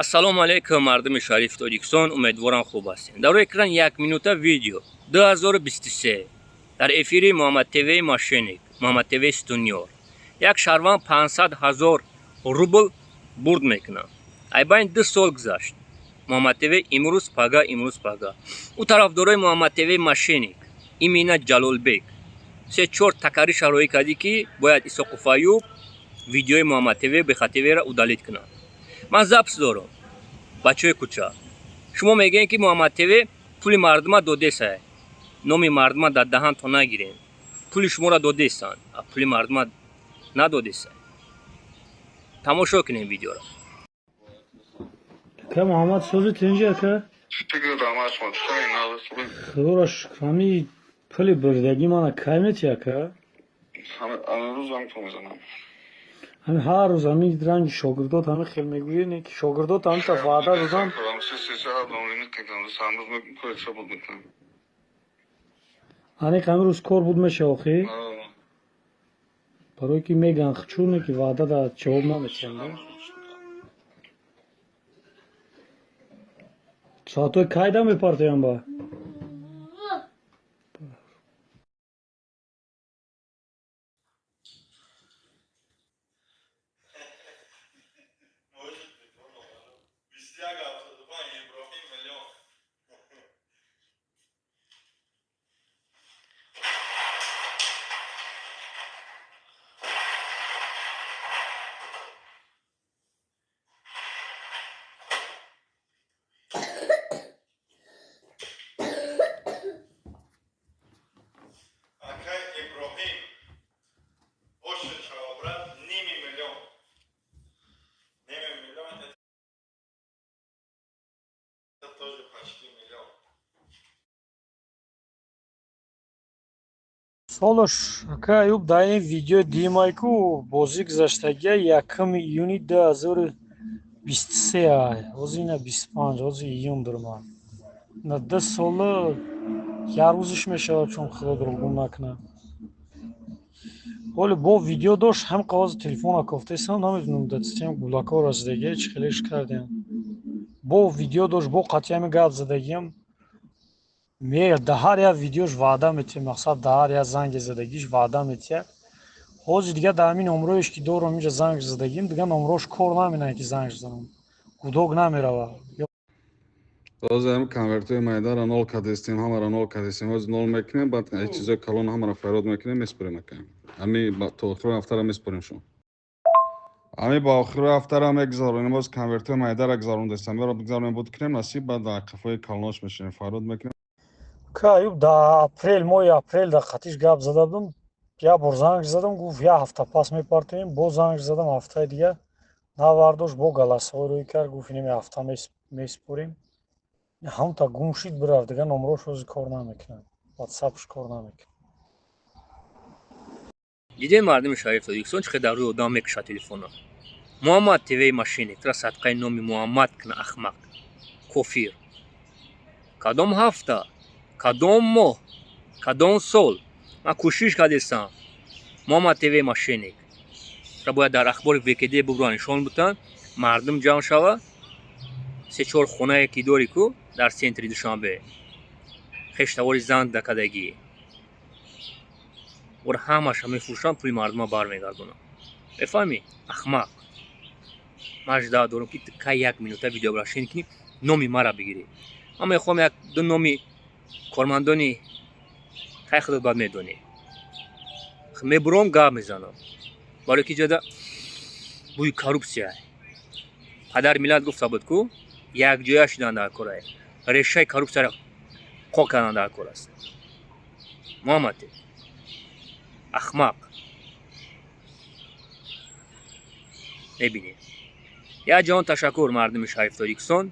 ассалому алейкум мардуми шариф Тоҷикистон, умедворам хуб ҳастед. дар экран 1 минута видео 2023 дар эфири Муҳаммад ТВ Мошенник, Муҳаммад ТВ Сутунёр. Як шаҳрванд 500 000 рубл бурд мекунад. Айбайн 2 сол гузашт. Муҳаммад ТВ имрӯз пага. У тарафдорои Муҳаммад ТВ Мошенник, Имина Ҷалолбек 3-4 такарри шароӣ кардӣ ки бояд Исоқов Аюб видеои Муҳаммад ТВ БХТВ-ро удалит кунад. Ман запис дорам. Бачаҳои кӯча, шумо мегӯед ки Муҳаммад ТВ пули мардума додесай. номи мардума дар даҳантон нагирен. Пули шуморо додесанд, а пули мардума надодесай. тамошо кунем видеоро. Ка Муҳаммад сози тинҷи ака? Худоро шукр. Ҳами пули бурдагӣ мана кай мети ака? ҳами ҳар рӯз ҳами ранги шогирдот ҳами хел мегӯяне ки шогирдот ҳамита ваъда додам. Аниқ ҳами рӯз кор буд меша охӣ? Барое ки меган чуне ки ваъда да ҷавоб наметиҳанд. Соатҳои кайда мепартоям ба? Солош ака Аюб дар ин видеои димай ку бозӣ гузаштагия 1 июни 2023 ай. Ҳозир ина 25 ҳозир июн дурман. На 2 сола як рӯзиш мешавад чун худо дурӯғгӯ накунад. Оле бо видео дошт ҳам қағози телефона кофтесам наметунам датситем гулакҳо разидагия чӣ хелеш кардем. Бо видео дошт бо қатъиями гап задагиам да ҳар як видеош ваъда метиҳад, мақсад да ҳар як занги задагиш ваъда метиҳад. Ҳозир дига дар ҳамин номроеш ки дорам инҷа занг задагим дига номрош кор наменад ки занг занам. Гудок намеравад. Ҳозир ҳам конвертҳои майдаро нол кардистем, ҳамаро нол кардистем. Ҳозир нол мекунем, баъд чизои калон ҳамаро файрод мекунем, меспурем ака. Ҳами то охири ҳафтара меспурем шумо. ҳами ба охири ҳафтара мегузаронем. Ҳозир конвертҳои майдаро гузарондастам. Меро бигузаронем буд кунем насиб, баъд қафои калонош мешинем, файрод мекунем. Ка Аюб дар апрел, моҳи апрел дар қатиш гап зада будам. Як бор занг задам, гуфт як ҳафта пас мепартоем. Бо занг задам ҳафтаи дига навардошт, бо галасҳои рӯй кард, гуфт инами ҳафта меспурем. ҳамта гум шид бирафт, дига номрош ҳозир кор намекунад. ватсапш кор намекунад. дидем мардуми шариф Тоҷикистон чӣ қадар рӯи одам мекушад телефона. Муҳаммад ТВ Мошенник тра садқаи номи Муҳаммад кунад ахмақ, кофир. Кадом ҳафта, кадом моҳ, кадом сол ман кӯшиш кардистам Муҳаммад ТВ Мошенник тра бояд дар ахбори ВКД бубуран нишон бутан, мардум ҷамъ шава. 3-4 хонае ки дорӣ ку дар центри Душанбе, хештавори зан дакадагӣ ор ҳамаша мефурӯшанд, пули мардума бармегардонанд. мефаҳмӣ? ахмақ. ман жда дорам ки ка 1 минута видео барашин кунӣ, номи мара бигирӣ. ман мехоҳам як ду номи кормандони қай худод бад медонӣ. мебурам гап мезанам. барои ки ҷода бӯи коррупсия. падари миллат гуфта буд ку якҷоя шудан дар кора. решаи коррупсияро қо кардан дар кор аст. Муҳаммад ахмақ. мебинед. як ҷаҳон ташаккур мардуми шариф Тоҷикистон.